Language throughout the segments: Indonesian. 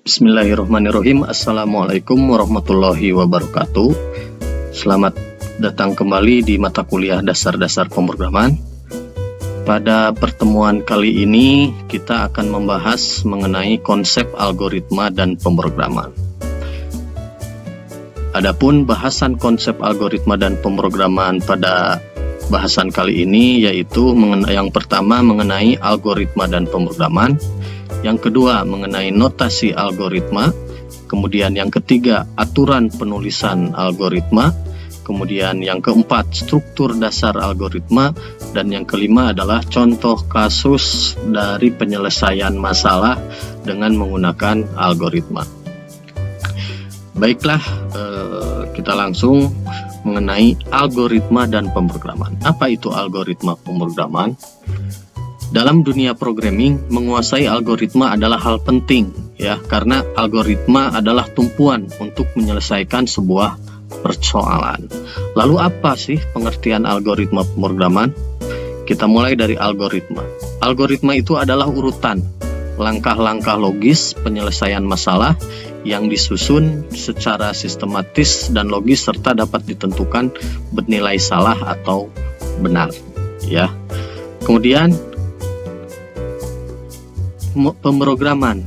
Bismillahirrahmanirrahim. Assalamualaikum warahmatullahi wabarakatuh. Selamat datang kembali di mata kuliah dasar-dasar pemrograman. Pada pertemuan kali ini kita akan membahas mengenai konsep algoritma dan pemrograman. Adapun bahasan konsep algoritma dan pemrograman pada bahasan kali ini yaitu yang pertama mengenai algoritma dan pemrograman, yang kedua mengenai notasi algoritma, kemudian yang ketiga aturan penulisan algoritma, kemudian yang keempat struktur dasar algoritma, dan yang kelima adalah contoh kasus dari penyelesaian masalah dengan menggunakan algoritma. Baiklah, kita langsung mengenai algoritma dan pemrograman. Apa itu algoritma pemrograman? Dalam dunia programming, menguasai algoritma adalah hal penting ya, karena algoritma adalah tumpuan untuk menyelesaikan sebuah persoalan. Lalu apa sih pengertian algoritma pemrograman? Kita mulai dari algoritma. Algoritma itu adalah urutan langkah-langkah logis penyelesaian masalah yang disusun secara sistematis dan logis serta dapat ditentukan bernilai salah atau benar ya. Kemudian pemrograman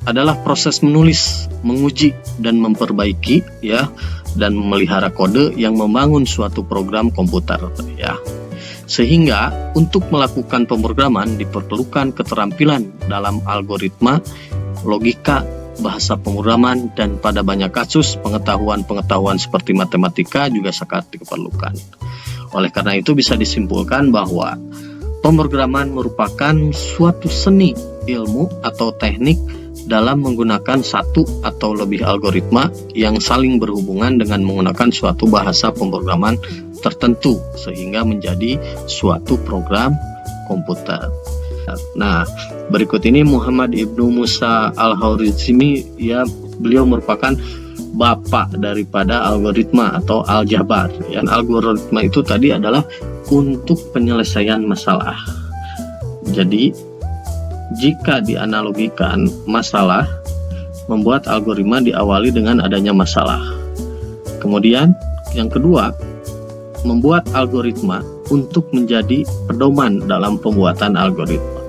adalah proses menulis, menguji dan memperbaiki ya, dan memelihara kode yang membangun suatu program komputer ya. Sehingga untuk melakukan pemrograman diperlukan keterampilan dalam algoritma, logika, bahasa pemrograman, dan pada banyak kasus pengetahuan seperti matematika juga sangat diperlukan. Oleh karena itu bisa disimpulkan bahwa pemrograman merupakan suatu seni, ilmu atau teknik dalam menggunakan satu atau lebih algoritma yang saling berhubungan dengan menggunakan suatu bahasa pemrograman tertentu sehingga menjadi suatu program komputer. Nah, berikut ini Muhammad Ibnu Musa Al-Khwarizmi ya, beliau merupakan bapak daripada algoritma atau aljabar. Yang algoritma itu tadi adalah untuk penyelesaian masalah. Jadi jika dianalogikan masalah, membuat algoritma diawali dengan adanya masalah. Kemudian yang kedua, membuat algoritma untuk menjadi pedoman dalam pembuatan algoritma.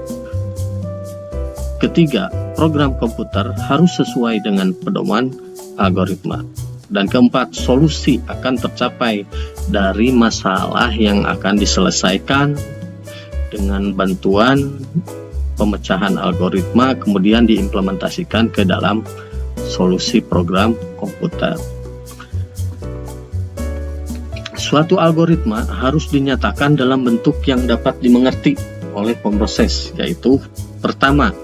Ketiga, program komputer harus sesuai dengan pedoman algoritma. Dan keempat, solusi akan tercapai dari masalah yang akan diselesaikan dengan bantuan pemecahan algoritma, kemudian diimplementasikan ke dalam solusi program komputer. Suatu algoritma harus dinyatakan dalam bentuk yang dapat dimengerti oleh pemroses, yaitu pertama,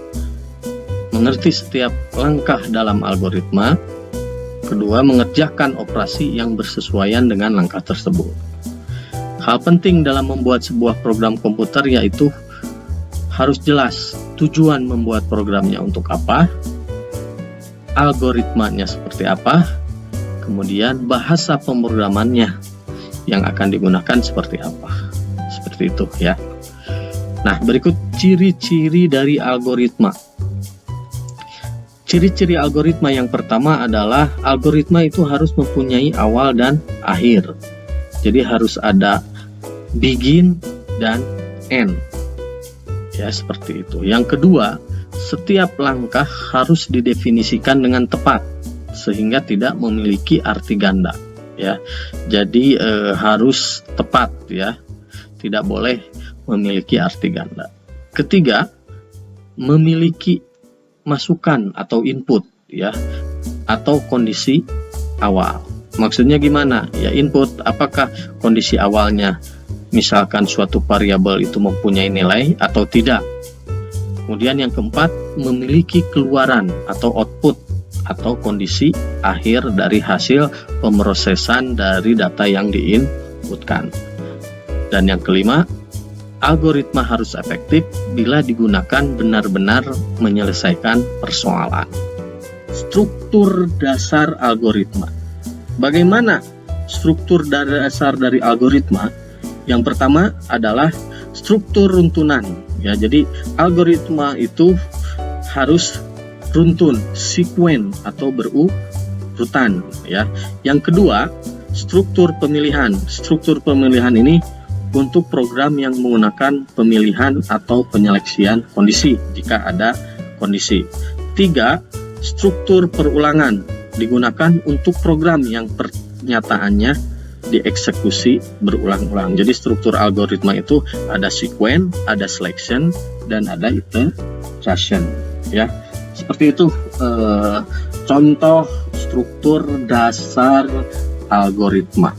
mengerti setiap langkah dalam algoritma, kedua, mengerjakan operasi yang bersesuaian dengan langkah tersebut. Hal penting dalam membuat sebuah program komputer yaitu harus jelas tujuan membuat programnya untuk apa, algoritmanya seperti apa, kemudian bahasa pemrogramannya yang akan digunakan seperti apa. Seperti itu ya. Nah, berikut ciri-ciri dari algoritma. Ciri-ciri algoritma yang pertama adalah algoritma itu harus mempunyai awal dan akhir. Jadi harus ada begin dan end. Ya, seperti itu. Yang kedua, setiap langkah harus didefinisikan dengan tepat sehingga tidak memiliki arti ganda ya. Jadi harus tepat ya. Tidak boleh memiliki arti ganda. Ketiga, memiliki masukan atau input ya, atau kondisi awal. Maksudnya gimana? Ya, input apakah kondisi awalnya misalkan suatu variabel itu mempunyai nilai atau tidak. Kemudian yang keempat, memiliki keluaran atau output atau kondisi akhir dari hasil pemrosesan dari data yang diinputkan. Dan yang kelima, algoritma harus efektif bila digunakan benar-benar menyelesaikan persoalan. Struktur dasar algoritma. Bagaimana struktur dasar dari algoritma? Yang pertama adalah struktur runtunan ya. Jadi algoritma itu harus runtun, sekuen atau berurutan ya. Yang kedua, struktur pemilihan. Struktur pemilihan ini untuk program yang menggunakan pemilihan atau penyeleksian kondisi jika ada kondisi. 3. Struktur perulangan digunakan untuk program yang pernyataannya dieksekusi berulang-ulang. Jadi struktur algoritma itu ada sekuen, ada selection, dan ada iteration ya. Seperti itu contoh struktur dasar algoritma.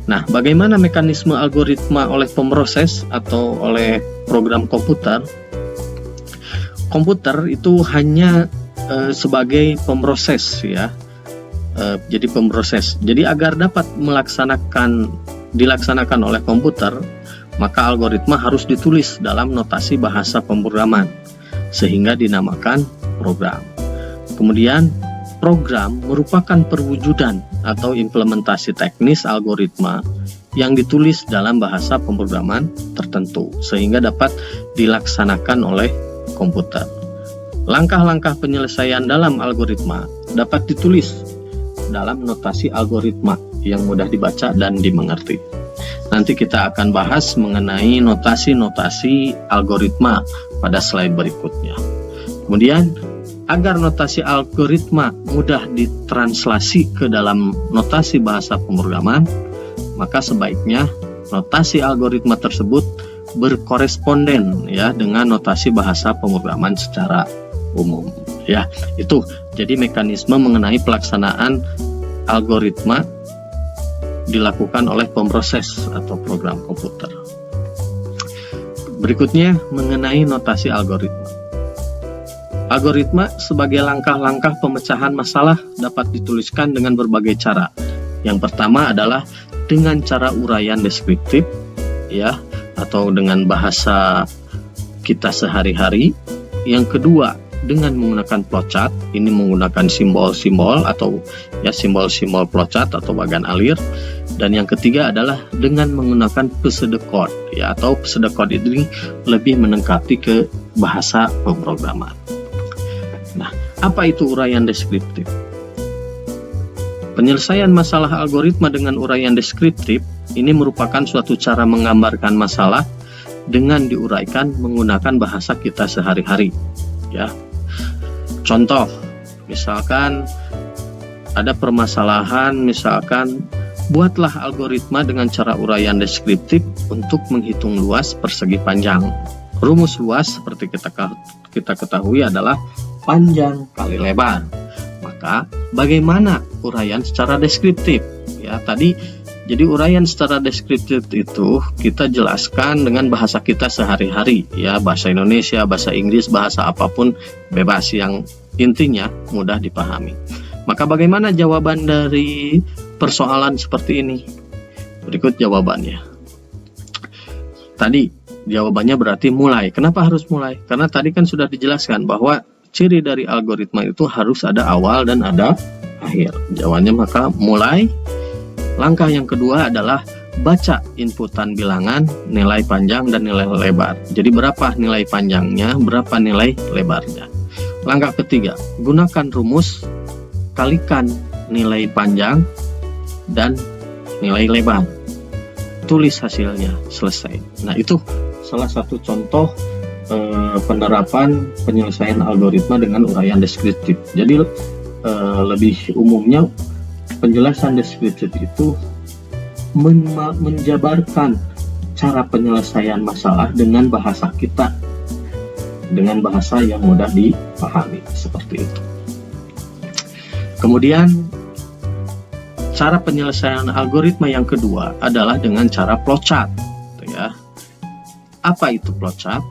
Nah, bagaimana mekanisme algoritma oleh pemroses atau oleh program komputer? Komputer itu hanya sebagai pemroses ya. Jadi pemroses. Jadi agar dapat dilaksanakan oleh komputer, maka algoritma harus ditulis dalam notasi bahasa pemrograman sehingga dinamakan program. Kemudian program merupakan perwujudan atau implementasi teknis algoritma yang ditulis dalam bahasa pemrograman tertentu sehingga dapat dilaksanakan oleh komputer. Langkah-langkah penyelesaian dalam algoritma dapat ditulis dalam notasi algoritma yang mudah dibaca dan dimengerti. Nanti kita akan bahas mengenai notasi-notasi algoritma pada slide berikutnya. Kemudian, agar notasi algoritma mudah ditranslasi ke dalam notasi bahasa pemrograman, maka sebaiknya notasi algoritma tersebut berkoresponden ya dengan notasi bahasa pemrograman secara umum ya. Itu jadi mekanisme mengenai pelaksanaan algoritma dilakukan oleh pemroses atau program komputer. Berikutnya mengenai notasi algoritma. Algoritma sebagai langkah-langkah pemecahan masalah dapat dituliskan dengan berbagai cara. Yang pertama adalah dengan cara uraian deskriptif ya, atau dengan bahasa kita sehari-hari. Yang kedua, dengan menggunakan flowchart, ini menggunakan simbol-simbol atau ya simbol-simbol flowchart atau bagan alir. Dan yang ketiga adalah dengan menggunakan pseudocode ya, atau pseudocode ini lebih menengkapi ke bahasa pemrograman. Nah, apa itu uraian deskriptif? Penyelesaian masalah algoritma dengan uraian deskriptif ini merupakan suatu cara menggambarkan masalah dengan diuraikan menggunakan bahasa kita sehari-hari ya. Contoh, misalkan ada permasalahan, misalkan buatlah algoritma dengan cara uraian deskriptif untuk menghitung luas persegi panjang. Rumus luas seperti kita ketahui adalah panjang kali lebar. Maka bagaimana uraian secara deskriptif? Ya, tadi jadi uraian secara deskriptif itu kita jelaskan dengan bahasa kita sehari-hari, ya, bahasa Indonesia, bahasa Inggris, bahasa apapun bebas yang intinya mudah dipahami. Maka bagaimana jawaban dari persoalan seperti ini? Berikut jawabannya. Tadi jawabannya berarti mulai. Kenapa harus mulai? Karena tadi kan sudah dijelaskan bahwa ciri dari algoritma itu harus ada awal dan ada akhir. Jawabannya maka mulai. Langkah yang kedua adalah baca inputan bilangan, nilai panjang dan nilai lebar. Jadi berapa nilai panjangnya, berapa nilai lebarnya. Langkah ketiga, gunakan rumus kalikan nilai panjang dan nilai lebar. Tulis hasilnya, selesai. Nah, itu salah satu contoh penerapan penyelesaian algoritma dengan uraian deskriptif. Jadi lebih umumnya penjelasan deskriptif itu menjabarkan cara penyelesaian masalah dengan bahasa kita, dengan bahasa yang mudah dipahami, seperti itu. Kemudian cara penyelesaian algoritma yang kedua adalah dengan cara flowchart, ya. Apa itu flowchart?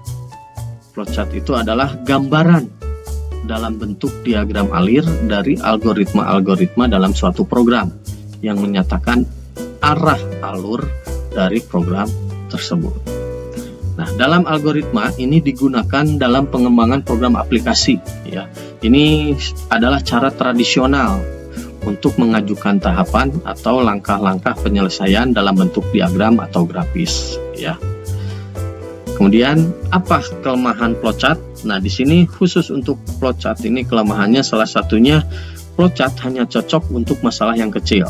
Flowchart itu adalah gambaran dalam bentuk diagram alir dari algoritma-algoritma dalam suatu program yang menyatakan arah alur dari program tersebut. Nah, dalam algoritma ini digunakan dalam pengembangan program aplikasi, ya. Ini adalah cara tradisional untuk mengajukan tahapan atau langkah-langkah penyelesaian dalam bentuk diagram atau grafis, ya. Kemudian, apa kelemahan flowchart? Nah, di sini khusus untuk flowchart ini kelemahannya salah satunya flowchart hanya cocok untuk masalah yang kecil.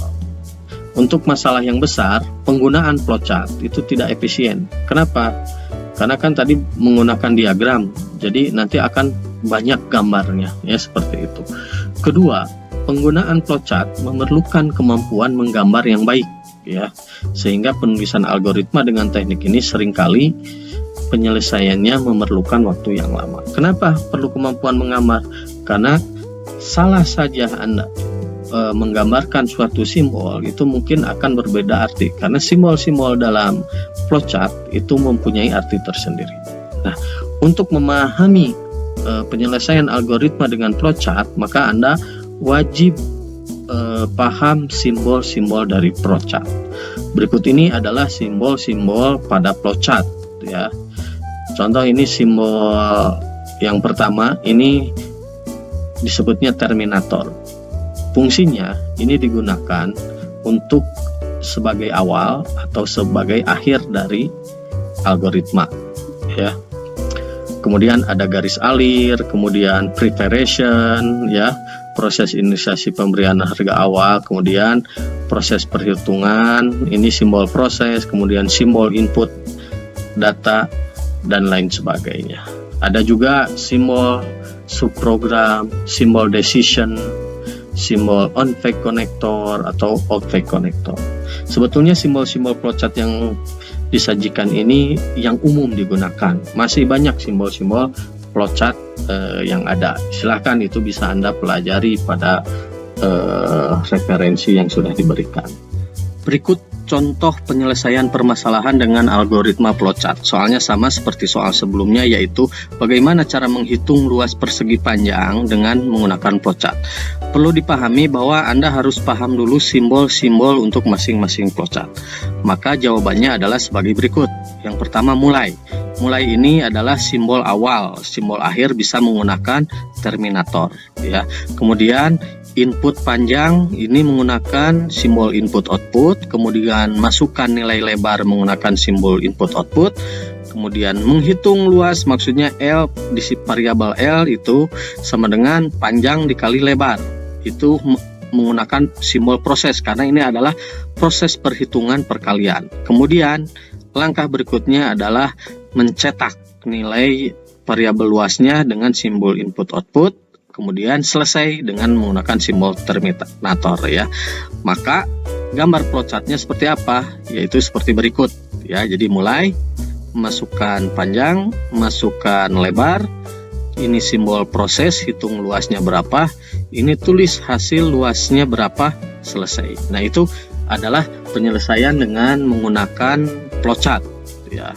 Untuk masalah yang besar, penggunaan flowchart itu tidak efisien. Kenapa? Karena kan tadi menggunakan diagram, jadi nanti akan banyak gambarnya, ya seperti itu. Kedua, penggunaan flowchart memerlukan kemampuan menggambar yang baik, ya, sehingga penulisan algoritma dengan teknik ini seringkali penyelesaiannya memerlukan waktu yang lama. Kenapa perlu kemampuan menggambar? Karena salah saja Anda menggambarkan suatu simbol itu mungkin akan berbeda arti, karena simbol-simbol dalam flowchart itu mempunyai arti tersendiri. Nah, untuk memahami penyelesaian algoritma dengan flowchart, maka Anda wajib paham simbol-simbol dari flowchart. Berikut ini adalah simbol-simbol pada flowchart, ya. Contoh ini simbol yang pertama, ini disebutnya terminator. Fungsinya ini digunakan untuk sebagai awal atau sebagai akhir dari algoritma, ya. Kemudian ada garis alir, kemudian preparation, ya, proses inisiasi pemberian harga awal, kemudian proses perhitungan, ini simbol proses, kemudian simbol input data dan lain sebagainya. Ada juga simbol subprogram, simbol decision, simbol on-fake connector atau off-fake connector. Sebetulnya simbol-simbol flowchart yang disajikan ini yang umum digunakan. Masih banyak simbol-simbol flowchart yang ada. Silahkan itu bisa Anda pelajari pada referensi yang sudah diberikan. Berikut contoh penyelesaian permasalahan dengan algoritma flowchart. Soalnya sama seperti soal sebelumnya, yaitu bagaimana cara menghitung luas persegi panjang dengan menggunakan flowchart. Perlu dipahami bahwa Anda harus paham dulu simbol-simbol untuk masing-masing flowchart. Maka jawabannya adalah sebagai berikut. Yang pertama, mulai. Mulai ini adalah simbol awal, simbol akhir bisa menggunakan terminator, ya. Kemudian input panjang ini menggunakan simbol input output, kemudian masukkan nilai lebar menggunakan simbol input output, kemudian menghitung luas maksudnya L di variabel L itu sama dengan panjang dikali lebar, itu menggunakan simbol proses karena ini adalah proses perhitungan perkalian. Kemudian langkah berikutnya adalah mencetak nilai variabel luasnya dengan simbol input output, kemudian selesai dengan menggunakan simbol terminator, ya. Maka gambar flowchartnya seperti apa? Yaitu seperti berikut, ya. Jadi mulai, masukkan panjang, masukkan lebar, ini simbol proses, hitung luasnya berapa, ini tulis hasil luasnya berapa, selesai. Nah, itu adalah penyelesaian dengan menggunakan flowchart, ya.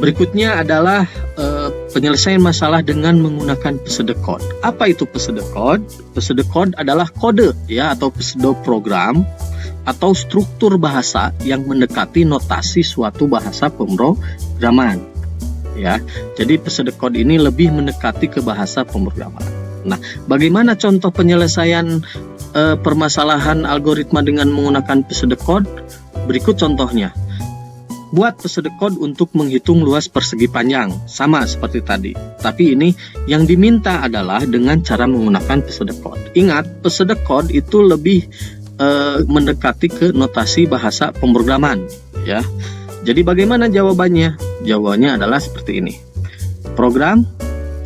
Berikutnya adalah penyelesaian masalah dengan menggunakan pseudocode. Apa itu pseudocode? Pseudocode adalah kode, ya, atau pseudo program atau struktur bahasa yang mendekati notasi suatu bahasa pemrograman, ya. Jadi pseudocode ini lebih mendekati ke bahasa pemrograman. Nah, bagaimana contoh penyelesaian permasalahan algoritma dengan menggunakan pseudocode? Berikut contohnya. Buat pseudocode untuk menghitung luas persegi panjang, sama seperti tadi. Tapi ini yang diminta adalah dengan cara menggunakan pseudocode. Ingat, pseudocode itu lebih mendekati ke notasi bahasa pemrograman, ya. Jadi bagaimana jawabannya? Jawabannya adalah seperti ini. Program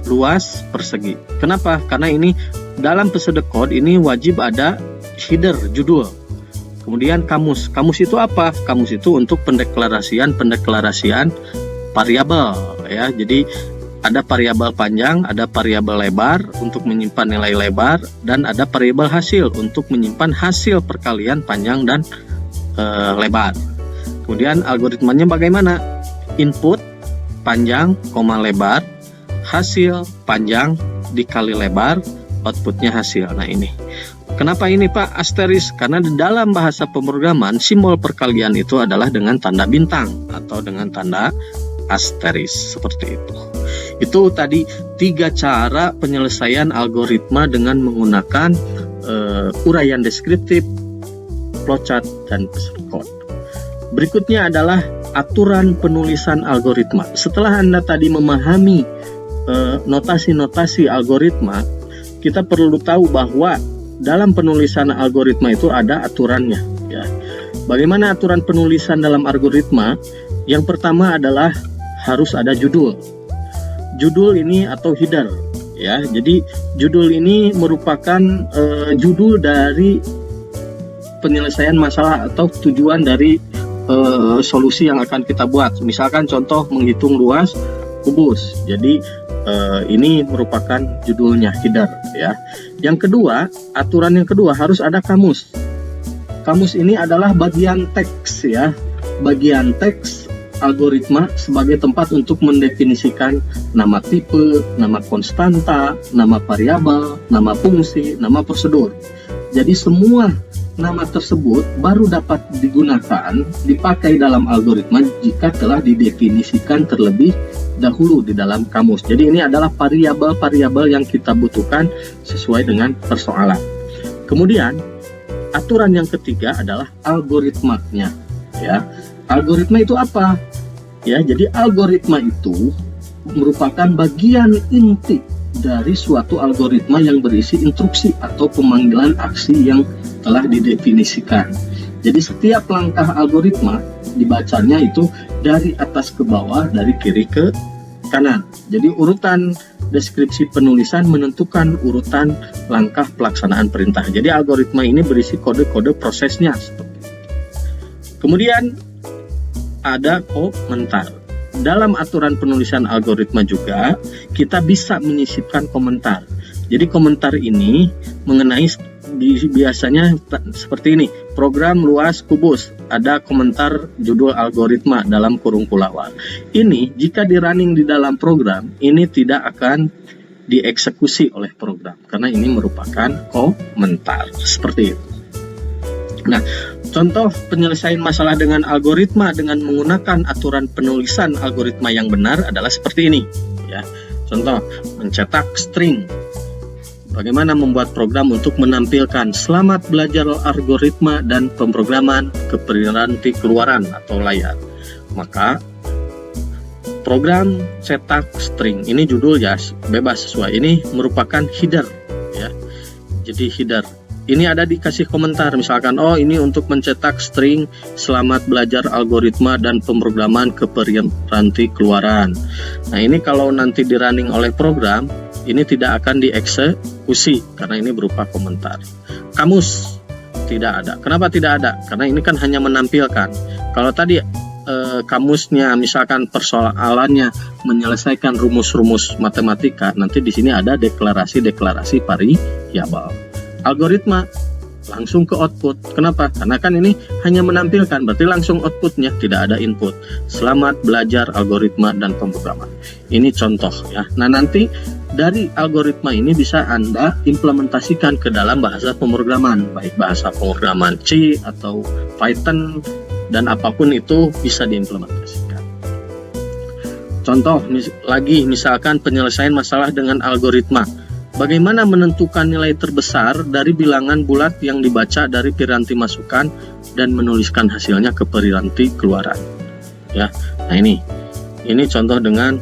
luas persegi. Kenapa? Karena ini dalam pseudocode ini wajib ada header, judul. Kemudian kamus. Kamus itu apa? Kamus itu untuk pendeklarasian variabel, ya. Jadi ada variabel panjang, ada variabel lebar untuk menyimpan nilai lebar, dan ada variabel hasil untuk menyimpan hasil perkalian panjang dan lebar. Kemudian algoritmanya bagaimana? Input panjang, lebar, hasil panjang dikali lebar, outputnya hasil. Nah, ini. Kenapa ini, Pak, asteris? Karena di dalam bahasa pemrograman simbol perkalian itu adalah dengan tanda bintang atau dengan tanda asteris, seperti itu. Itu tadi 3 cara penyelesaian algoritma dengan menggunakan uraian deskriptif, flowchart, dan pseudocode. Berikutnya adalah aturan penulisan algoritma. Setelah Anda tadi memahami notasi-notasi algoritma, kita perlu tahu bahwa dalam penulisan algoritma itu ada aturannya, ya. Bagaimana aturan penulisan dalam algoritma? Yang pertama adalah harus ada judul. Judul ini atau header, ya. Jadi judul ini merupakan judul dari penyelesaian masalah atau tujuan dari solusi yang akan kita buat. Misalkan contoh menghitung luas kubus. Jadi ini merupakan judulnya, header, ya. Yang kedua, aturan yang kedua harus ada kamus. Kamus ini adalah bagian teks, ya. Bagian teks algoritma sebagai tempat untuk mendefinisikan nama tipe, nama konstanta, nama variabel, nama fungsi, nama prosedur. Jadi semua nama tersebut baru dapat digunakan, dipakai dalam algoritma jika telah didefinisikan terlebih dahulu di dalam kamus. Jadi ini adalah variabel-variabel yang kita butuhkan sesuai dengan persoalan. Kemudian aturan yang ketiga adalah algoritmanya, ya. Algoritma itu apa? Ya, jadi algoritma itu merupakan bagian inti dari suatu algoritma yang berisi instruksi atau pemanggilan aksi yang telah didefinisikan. Jadi setiap langkah algoritma dibacanya itu dari atas ke bawah, dari kiri ke kanan. Jadi urutan deskripsi penulisan menentukan urutan langkah pelaksanaan perintah. Jadi algoritma ini berisi kode-kode prosesnya. Kemudian ada komentar. Dalam aturan penulisan algoritma juga kita bisa menyisipkan komentar. Jadi komentar ini mengenai biasanya seperti ini, program luas kubus, ada komentar judul algoritma dalam kurung kulawal. Ini jika di running di dalam program, ini tidak akan dieksekusi oleh program karena ini merupakan komentar seperti itu. Nah, contoh penyelesaian masalah dengan algoritma dengan menggunakan aturan penulisan algoritma yang benar adalah seperti ini, ya. Contoh, mencetak string. Bagaimana membuat program untuk menampilkan selamat belajar algoritma dan pemrograman ke piranti keluaran atau layar. Maka program cetak string ini judul ya bebas sesuai. Ini merupakan header, ya. Jadi header. Ini ada dikasih komentar, misalkan, oh ini untuk mencetak string selamat belajar algoritma dan pemrograman ke piranti keluaran. Nah ini kalau nanti di running oleh program, ini tidak akan dieksekusi karena ini berupa komentar. Kamus tidak ada. Kenapa tidak ada? Karena ini kan hanya menampilkan. Kalau tadi kamusnya misalkan persoalannya menyelesaikan rumus-rumus matematika, nanti di sini ada deklarasi-deklarasi variabel. Algoritma langsung ke output. Kenapa? Karena kan ini hanya menampilkan, berarti langsung outputnya, tidak ada input. Selamat belajar algoritma dan pemrograman. Ini contoh, ya. Nah nanti dari algoritma ini bisa Anda implementasikan ke dalam bahasa pemrograman, baik bahasa pemrograman C atau Python dan apapun itu bisa diimplementasikan. Contoh lagi, misalkan penyelesaian masalah dengan algoritma. Bagaimana menentukan nilai terbesar dari bilangan bulat yang dibaca dari piranti masukan dan menuliskan hasilnya ke piranti keluaran, ya. Nah ini contoh dengan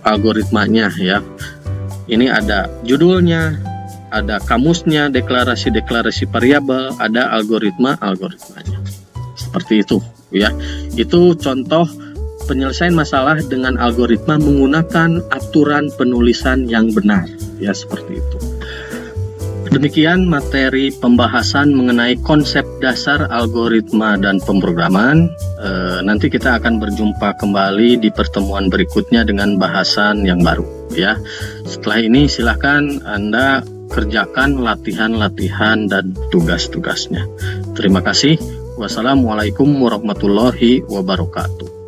algoritmanya, ya. Ini ada judulnya, ada kamusnya, deklarasi-deklarasi variabel, ada algoritmanya. Seperti itu, ya. Itu contoh penyelesaian masalah dengan algoritma menggunakan aturan penulisan yang benar, ya, seperti itu. Demikian materi pembahasan mengenai konsep dasar algoritma dan pemrograman. Nanti kita akan berjumpa kembali di pertemuan berikutnya dengan bahasan yang baru, ya. Setelah ini silakan Anda kerjakan latihan-latihan dan tugas-tugasnya. Terima kasih. Wassalamualaikum warahmatullahi wabarakatuh.